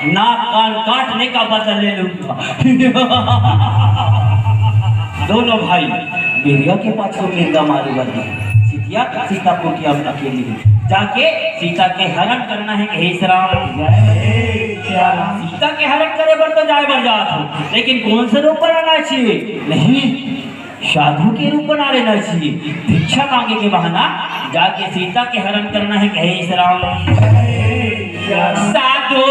नाक कान काटने का बदला ले लूंगा। दोनों भाई बेरिया के पास को मिर्गा मारे बने। सीता को की अब अकेली जाके सीता के हरण करना है। हे राम सीता के हरण करे बर तो जाए बर जात हो, लेकिन कौन से रूप पर आना चाहिए? नहीं, साधु के रूप बना लेना चाहिए। भिक्षा मांगे के बहाना जाके सीता के हरण करना है। हे राम साधु